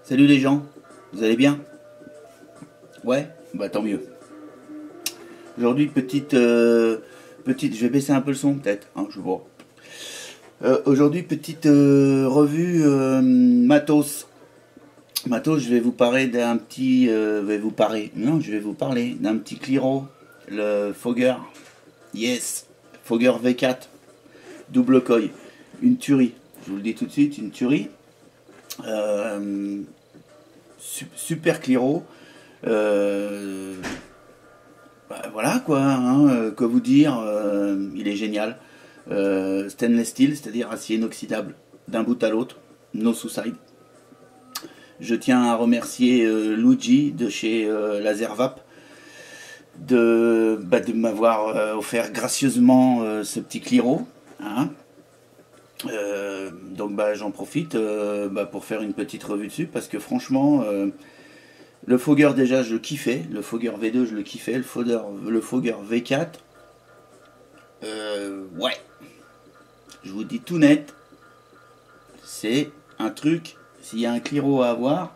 Salut les gens, vous allez bien? Ouais? Bah tant mieux. Aujourd'hui, je vais baisser un peu le son peut-être, hein, je vois. Aujourd'hui, petite revue matos. Matos, je vais vous parler d'un petit... je vais vous parler d'un petit Cliro, le Fogger. Yes, Fogger V4, double coil. Une tuerie, je vous le dis tout de suite, une tuerie. Euh, Super Cliro. Euh, voilà quoi, hein, que vous dire, il est génial. Stainless steel, c'est-à-dire acier inoxydable d'un bout à l'autre, no suicide. Je tiens à remercier Luigi de chez Laservap de m'avoir offert gracieusement ce petit Cliro. Hein. Donc j'en profite pour faire une petite revue dessus parce que franchement le Fogger déjà je le kiffais, le Fogger V2 je le kiffais, le Fogger V4 ouais, je vous dis tout net, c'est un truc, s'il y a un Cliro à avoir,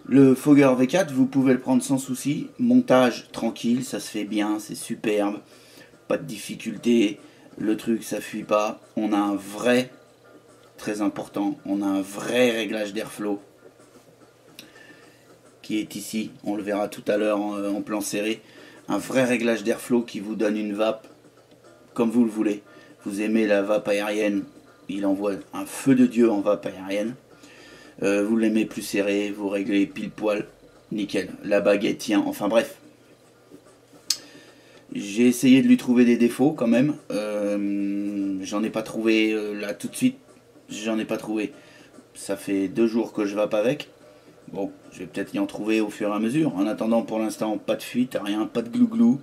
le Fogger V4 vous pouvez le prendre sans souci, montage tranquille, ça se fait bien, c'est superbe, pas de difficulté, le truc ça fuit pas, on a un vrai, très important, on a un vrai réglage d'airflow qui est ici, on le verra tout à l'heure en plan serré, un vrai réglage d'airflow qui vous donne une vape comme vous le voulez. Vous aimez la vape aérienne, il envoie un feu de Dieu en vape aérienne. Vous l'aimez plus serré, vous réglez pile poil, nickel. La baguette tient, enfin bref. J'ai essayé de lui trouver des défauts quand même. J'en ai pas trouvé là tout de suite. J'en ai pas trouvé. Ça fait 2 jours que je vape avec. Bon, je vais peut-être y en trouver au fur et à mesure. En attendant, pour l'instant, pas de fuite, rien, pas de glouglou.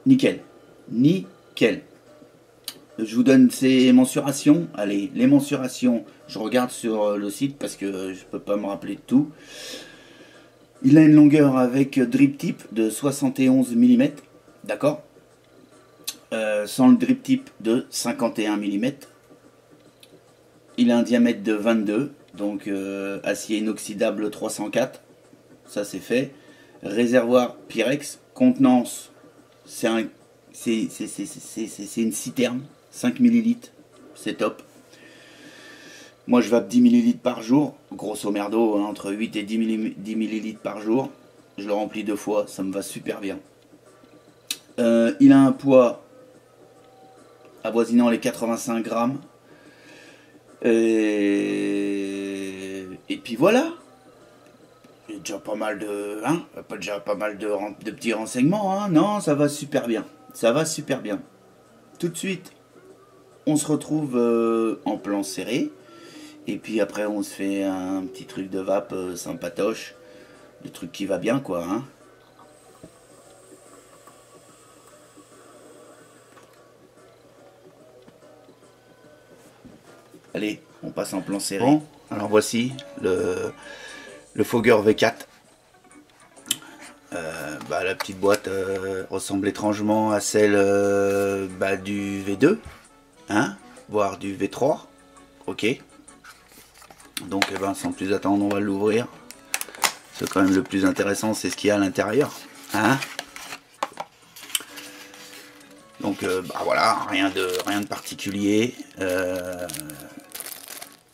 Nickel. Nickel. Je vous donne ces mensurations. Allez, les mensurations, je regarde sur le site parce que je peux pas me rappeler de tout. Il a une longueur avec drip tip de 71 mm. D'accord. Sans le drip tip de 51 mm. Il a un diamètre de 22. Donc acier inoxydable 304, ça c'est fait. Réservoir Pyrex, contenance, c'est une citerne, 5 ml, c'est top. Moi je vape 10 ml par jour, grosso merdo, hein, entre 8 et 10 ml par jour. Je le remplis 2 fois, ça me va super bien. Il a un poids avoisinant les 85 grammes. Et puis voilà. Il y a déjà pas mal de. Hein, pas mal de petits renseignements. Hein. Non, ça va super bien. Ça va super bien. Tout de suite, on se retrouve en plan serré. Et puis après, on se fait un petit truc de vape sympatoche. Le truc qui va bien, quoi. Hein. Allez, on passe en plan serré. Bon, alors voici le Fogger V4. La petite boîte ressemble étrangement à celle du V2, hein, voire du V3. Ok. Donc sans plus attendre, on va l'ouvrir. C'est quand même le plus intéressant, c'est ce qu'il y a à l'intérieur. Hein. Donc voilà, rien de particulier.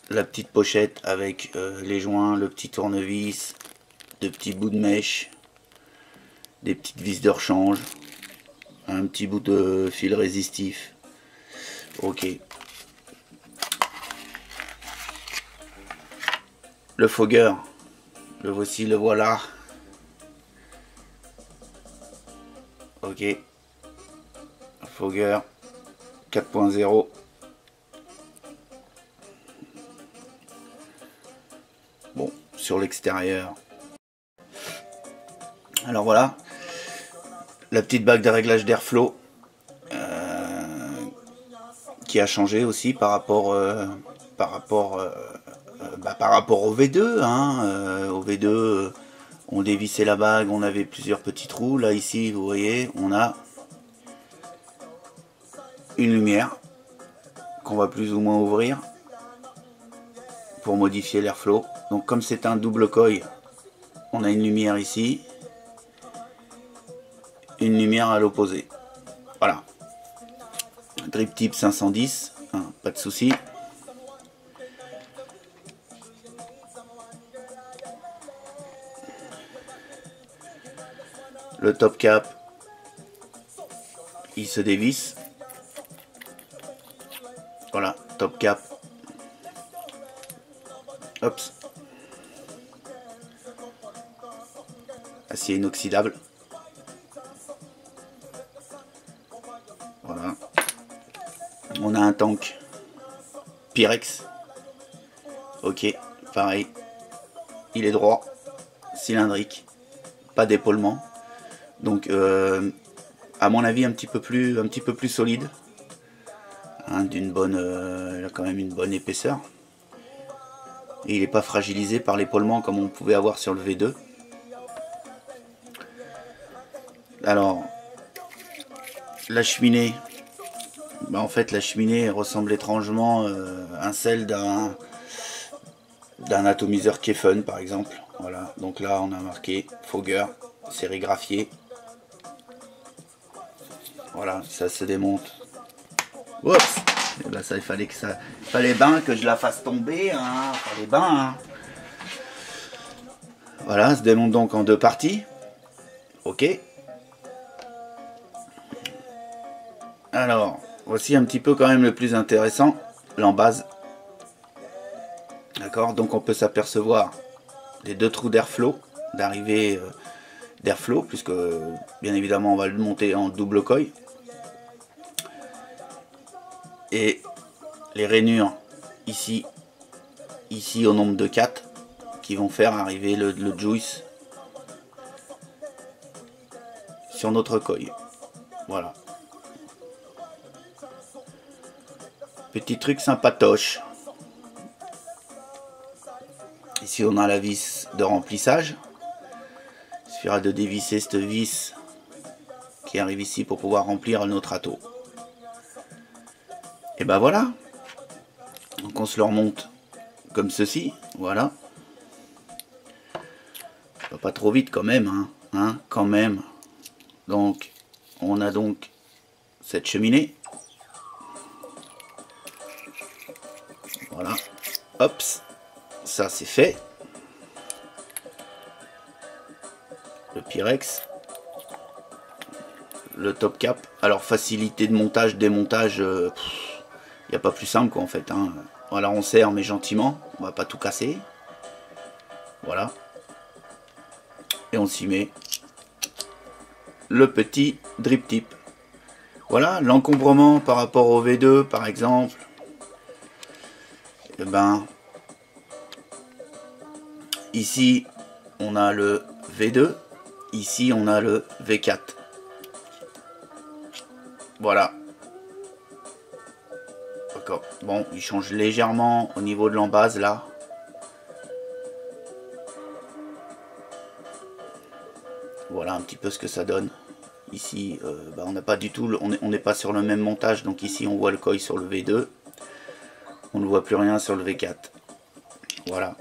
La petite pochette avec les joints, le petit tournevis, de petits bouts de mèche, des petites vis de rechange, un petit bout de fil résistif. Ok. Le Fogger, le voici, le voilà. Ok. Fogger 4.0. Bon, sur l'extérieur. Alors voilà, la petite bague de réglage d'airflow qui a changé aussi par rapport au V2. Hein, au V2, on dévissait la bague, on avait plusieurs petits trous. Là ici, vous voyez, on a une lumière qu'on va plus ou moins ouvrir pour modifier l'airflow. Donc comme c'est un double coil, on a une lumière ici, une lumière à l'opposé. Voilà. Drip type 510, hein, pas de souci. Le top cap, il se dévisse. Voilà, top cap. Hop. Acier inoxydable. Voilà. On a un tank Pyrex. Ok, pareil. Il est droit, cylindrique, pas d'épaulement. Donc, à mon avis, un petit peu plus solide. Hein, d'une bonne, il a quand même une bonne épaisseur. Et il n'est pas fragilisé par l'épaulement comme on pouvait avoir sur le V2. Alors, la cheminée, bah en fait la cheminée ressemble étrangement à celle d'un atomiseur Kefun par exemple. Voilà, donc là on a marqué Fogger, sérigraphié. Voilà, ça se démonte. Oups, et ben ça, il fallait bien que je la fasse tomber, hein. Fallait bien, hein. Voilà, ça se démonte donc en deux parties. Ok. Alors, voici un petit peu quand même le plus intéressant, l'embase. D'accord, donc on peut s'apercevoir des deux trous d'airflow, d'arrivée d'airflow, puisque bien évidemment on va le monter en double coil. Et les rainures ici au nombre de 4 qui vont faire arriver le juice sur notre coil. Voilà. Petit truc sympatoche. Ici on a la vis de remplissage. Il suffira de dévisser cette vis qui arrive ici pour pouvoir remplir notre ato. Et ben voilà. Donc on se le remonte comme ceci. Voilà. Pas trop vite quand même. Hein, quand même. Donc on a donc cette cheminée. Voilà. Hop. Ça c'est fait. Le Pyrex. Le top cap. Alors facilité de montage, démontage, il n'y a pas plus simple quoi en fait. Hein. Voilà, on serre mais gentiment. On va pas tout casser. Voilà. Et on s'y met le petit drip tip. Voilà, l'encombrement par rapport au V2 par exemple. Et ben ici on a le V2, ici on a le V4. Voilà. D'accord. Bon, il change légèrement au niveau de l'embase là. Voilà un petit peu ce que ça donne. Ici, bah, on n'a pas du tout, on n'est pas sur le même montage. Donc ici, on voit le coil sur le V2. On ne voit plus rien sur le V4. Voilà.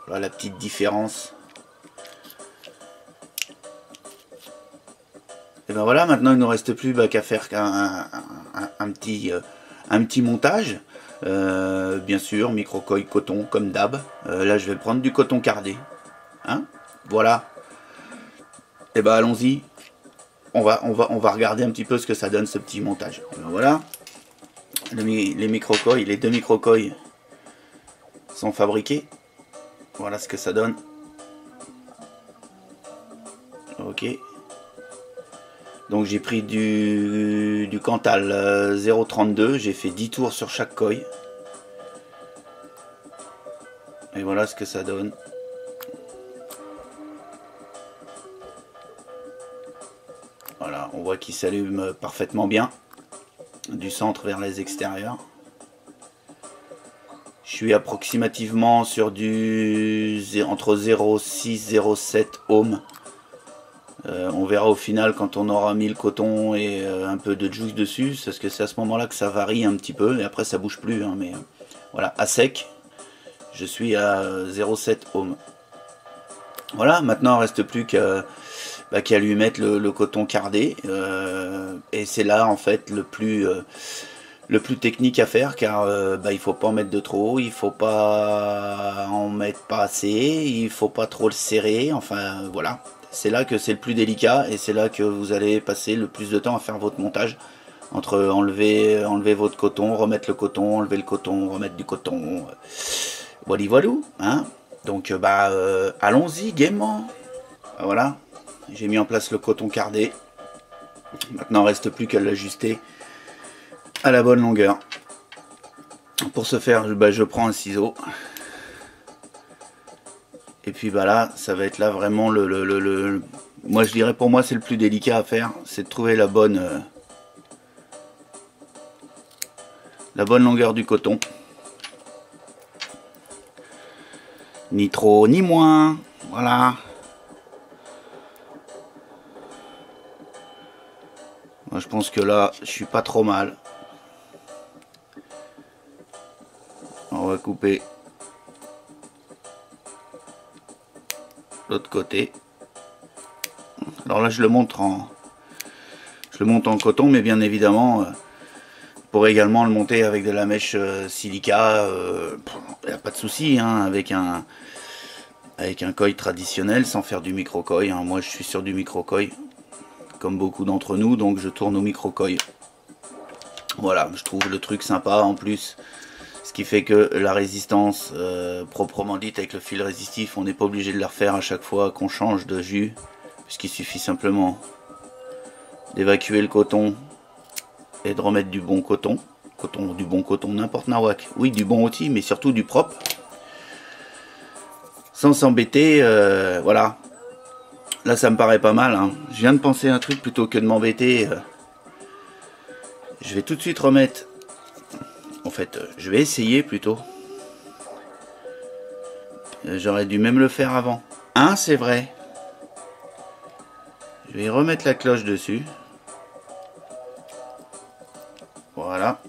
Voilà la petite différence. Et ben voilà, maintenant il ne nous reste plus qu'à faire un petit montage. Bien sûr, micro-coil coton comme d'hab. Là, je vais prendre du coton cardé. Hein, voilà. Et ben allons-y. On va regarder un petit peu ce que ça donne ce petit montage. Et ben voilà. Les micro-coils, les deux micro-coils sont fabriqués. Voilà ce que ça donne. Ok. Donc j'ai pris du Cantal 0,32, j'ai fait 10 tours sur chaque coil. Et voilà ce que ça donne. Voilà, on voit qu'il s'allume parfaitement bien. Du centre vers les extérieurs. Je suis approximativement sur entre 0,6 et 0,7 ohms. On verra au final quand on aura mis le coton et un peu de juice dessus, parce que c'est à ce moment là que ça varie un petit peu, et après ça bouge plus, hein, mais Voilà, à sec. Je suis à 0,7 ohm. Voilà, maintenant il ne reste plus qu'à lui mettre le coton cardé. Et c'est là en fait le plus technique à faire, car il faut pas en mettre de trop, il faut pas en mettre pas assez, il faut pas trop le serrer, enfin voilà. C'est là que c'est le plus délicat et c'est là que vous allez passer le plus de temps à faire votre montage. Entre enlever votre coton, remettre le coton, enlever le coton, remettre du coton. Voilà, voilou, hein. Donc allons-y gaiement. Voilà, j'ai mis en place le coton cardé. Maintenant il ne reste plus qu'à l'ajuster à la bonne longueur. Pour ce faire, je prends un ciseau. Et puis là, ça va être là vraiment moi je dirais, pour moi c'est le plus délicat à faire, c'est de trouver la bonne longueur du coton. Ni trop ni moins, voilà. Moi je pense que là je suis pas trop mal. On va couper l'autre côté. Alors là je le monte en coton, mais bien évidemment pour également le monter avec de la mèche silica, y a pas de souci, hein, avec un coil traditionnel sans faire du micro-coil, hein. Moi je suis sur du micro-coil comme beaucoup d'entre nous, donc je tourne au micro-coil. Voilà, je trouve le truc sympa en plus. Ce qui fait que la résistance proprement dite avec le fil résistif, on n'est pas obligé de la refaire à chaque fois qu'on change de jus, puisqu'il suffit simplement d'évacuer le coton et de remettre du bon coton. Du bon coton, n'importe nawak. Oui, du bon outil, mais surtout du propre. Sans s'embêter, voilà. Là, ça me paraît pas mal, hein. Je viens de penser à un truc, plutôt que de m'embêter. Je vais tout de suite remettre... En fait, je vais essayer plutôt. J'aurais dû même le faire avant. Hein, c'est vrai. Je vais remettre la cloche dessus. Voilà.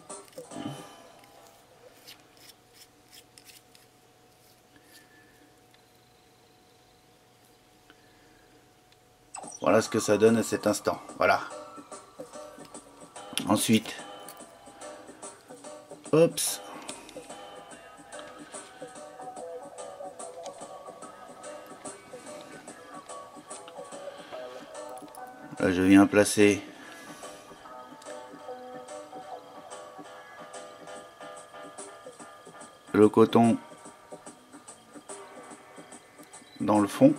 Voilà ce que ça donne à cet instant. Voilà. Ensuite, Oups. Là, je viens placer le coton dans le fond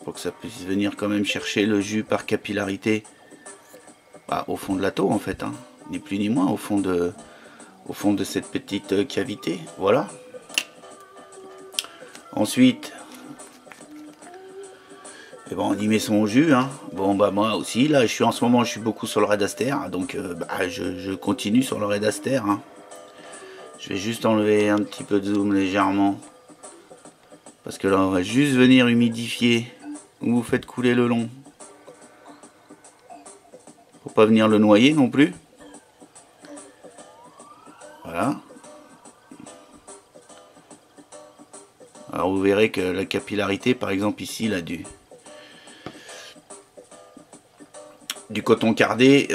pour que ça puisse venir quand même chercher le jus par capillarité, au fond de la taux en fait, hein, ni plus ni moins, au fond de cette petite cavité. Voilà. Ensuite, et bon, on y met son jus, hein. Bon moi aussi là je suis beaucoup sur le Red Aster, donc je continue sur le Red Aster, hein. Je vais juste enlever un petit peu de zoom légèrement, parce que là on va juste venir humidifier où vous faites couler le long, pour pas venir le noyer non plus. Voilà. Alors vous verrez que la capillarité, par exemple ici là du coton cardé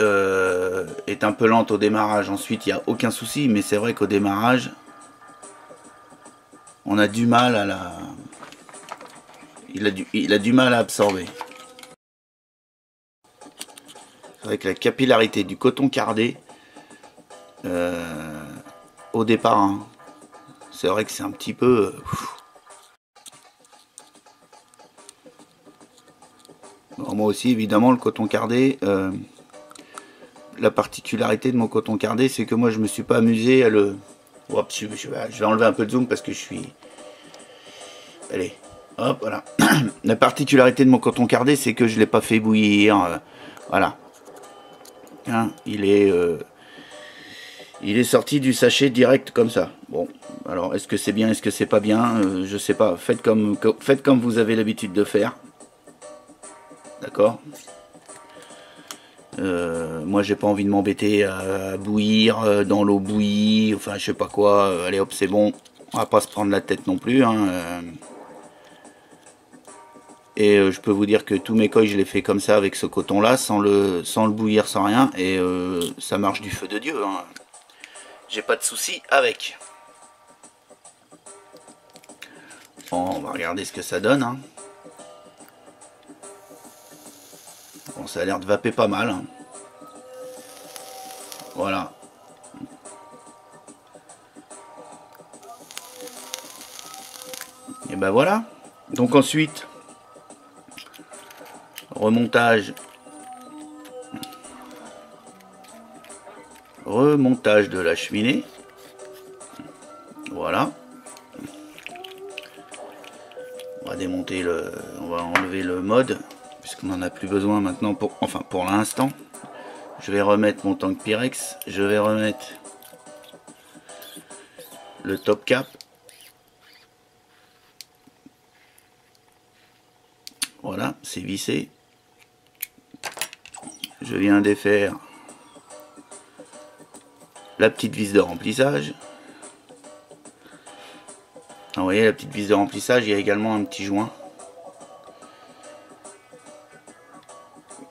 est un peu lente au démarrage. Ensuite il n'y a aucun souci, mais c'est vrai qu'au démarrage on a du mal à la... il a du mal à absorber. C'est vrai que la capillarité du coton cardé au départ, hein, c'est vrai que c'est un petit peu... Bon, moi aussi évidemment le coton cardé, la particularité de mon coton cardé, c'est que moi je me suis pas amusé à le... Hop, je vais enlever un peu de zoom parce que je suis... Allez, hop, voilà. La particularité de mon coton cardé, c'est que je l'ai pas fait bouillir, voilà. Hein, il est sorti du sachet direct comme ça. Bon, alors est-ce que c'est bien, est-ce que c'est pas bien, je sais pas. Faites comme vous avez l'habitude de faire. D'accord. Moi j'ai pas envie de m'embêter à bouillir dans l'eau bouillie, enfin je sais pas quoi, allez hop c'est bon, on va pas se prendre la tête non plus, hein, et je peux vous dire que tous mes koi je les fais comme ça avec ce coton là, sans le bouillir, sans rien, et ça marche du feu de Dieu, hein. J'ai pas de soucis avec. Bon, on va regarder ce que ça donne, hein. Bon, ça a l'air de vaper pas mal, hein. Voilà. Et ben voilà. Donc ensuite, remontage de la cheminée. Voilà. On va démonter on va enlever le mode puisqu'on n'en a plus besoin maintenant pour l'instant. Je vais remettre mon tank Pyrex. Je vais remettre le top cap. Voilà, c'est vissé. Je viens défaire la petite vis de remplissage. Vous voyez, la petite vis de remplissage, il y a également un petit joint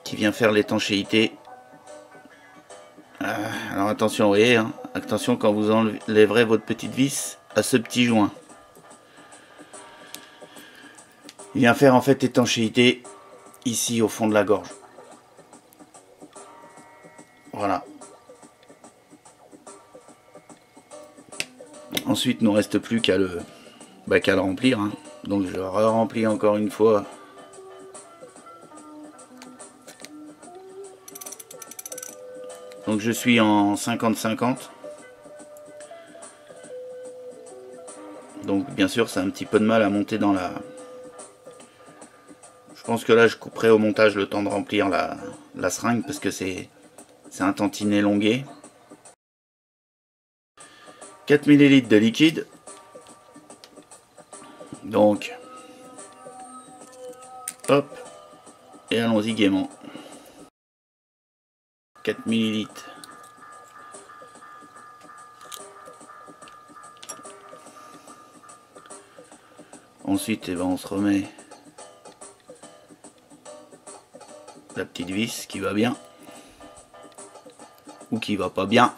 qui vient faire l'étanchéité. Alors attention, vous voyez, hein, attention quand vous enlèverez votre petite vis à ce petit joint. Il vient faire en fait étanchéité ici au fond de la gorge. Voilà. Ensuite, il ne nous reste plus qu'à le remplir, hein. Donc je re-remplis encore une fois. Donc je suis en 50-50. Donc bien sûr, c'est un petit peu de mal à monter dans la... Je pense que là, je couperai au montage le temps de remplir la seringue parce que c'est un tantinet longué. 4 ml de liquide. Donc, hop, et allons-y gaiement. 4 ml. Ensuite, eh ben, on se remet la petite vis qui va bien ou qui va pas bien.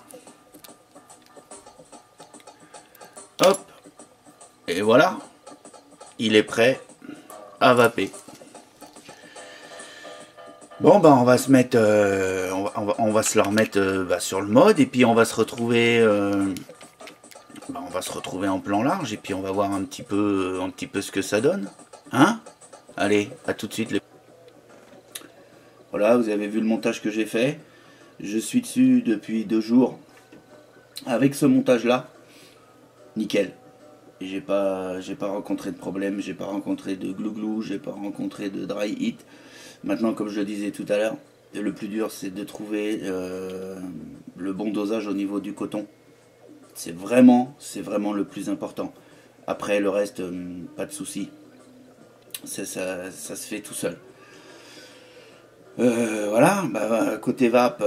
Hop, et voilà, il est prêt à vaper. Bon ben on va se mettre, on va se le remettre sur le mode et puis on va se retrouver, en plan large et puis on va voir un petit peu ce que ça donne, hein. Allez, à tout de suite. Voilà, vous avez vu le montage que j'ai fait. Je suis dessus depuis 2 jours avec ce montage là, nickel. J'ai pas rencontré de problème, j'ai pas rencontré de glouglou, j'ai pas rencontré de dry heat. Maintenant, comme je le disais tout à l'heure, le plus dur c'est de trouver le bon dosage au niveau du coton. C'est vraiment le plus important. Après le reste, pas de souci. Ça se fait tout seul. Voilà, côté vape.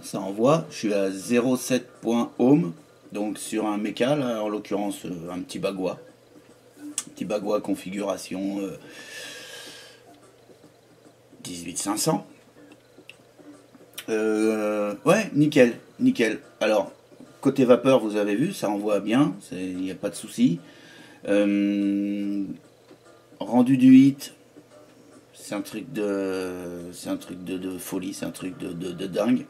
Ça envoie, je suis à 0,7.ohm, donc sur un méca, là, en l'occurrence un petit bagua. Petit bagua configuration 18500. Ouais, nickel, nickel. Alors, côté vapeur, vous avez vu, ça envoie bien, il n'y a pas de souci. Rendu du hit, c'est un truc de folie, c'est un truc de dingue.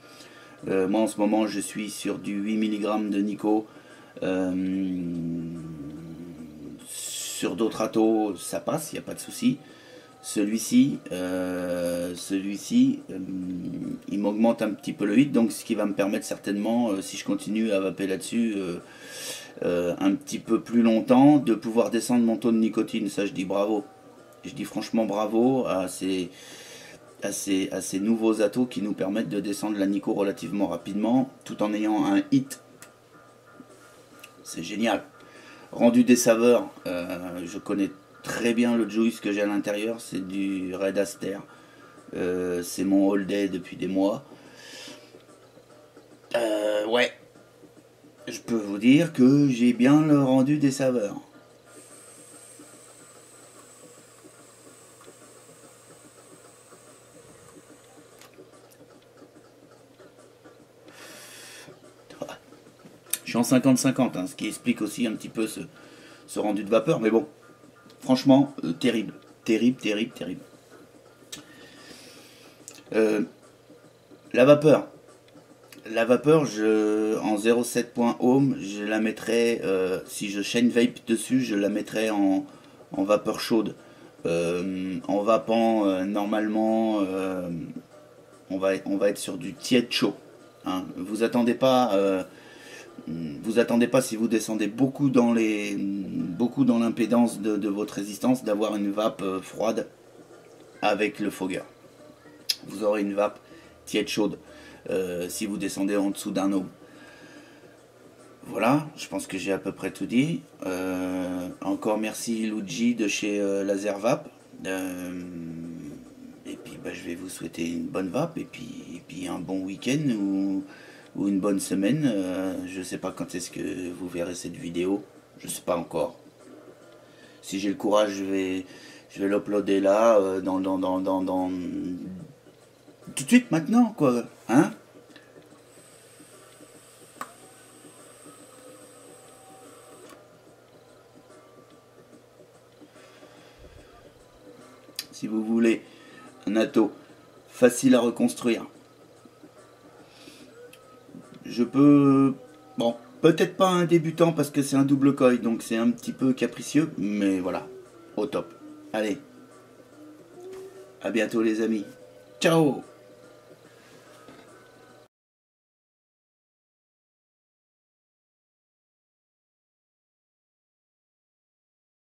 Moi en ce moment je suis sur du 8 mg de Nico. Sur d'autres atos ça passe, il n'y a pas de souci. Celui-ci il m'augmente un petit peu le hit, donc ce qui va me permettre certainement, si je continue à vaper là-dessus un petit peu plus longtemps, de pouvoir descendre mon taux de nicotine. Ça je dis bravo. Je dis franchement bravo à ces nouveaux atos qui nous permettent de descendre la Nico relativement rapidement tout en ayant un hit. c'est génial. Rendu des saveurs, je connais très bien le juice que j'ai à l'intérieur, c'est du Red Aster. C'est mon all day depuis des mois. Ouais, je peux vous dire que j'ai bien le rendu des saveurs. Je suis en 50-50, hein, ce qui explique aussi un petit peu ce rendu de vapeur. Mais bon, franchement, terrible. Terrible, terrible, terrible. Euh, la vapeur. La vapeur, en 0,7.ohm, je la mettrais, si je chaîne vape dessus, je la mettrais en vapeur chaude. En vapant, normalement, on va être sur du tiède chaud. Hein. Vous attendez pas si vous descendez beaucoup dans l'impédance de votre résistance d'avoir une vape froide avec le fogger. Vous aurez une vape tiède chaude si vous descendez en dessous d'un ohm. Voilà, je pense que j'ai à peu près tout dit. Encore merci Luigi de chez Laser Vape. Et puis je vais vous souhaiter une bonne vape et puis un bon week-end ou une bonne semaine. Je ne sais pas quand est-ce que vous verrez cette vidéo. Je ne sais pas encore. Si j'ai le courage, je vais l'uploader là, tout de suite maintenant, quoi. Hein? Si vous voulez un atto facile à reconstruire, je peux... Bon, peut-être pas un débutant parce que c'est un double coil, donc c'est un petit peu capricieux, mais voilà, au top. Allez, à bientôt les amis. Ciao!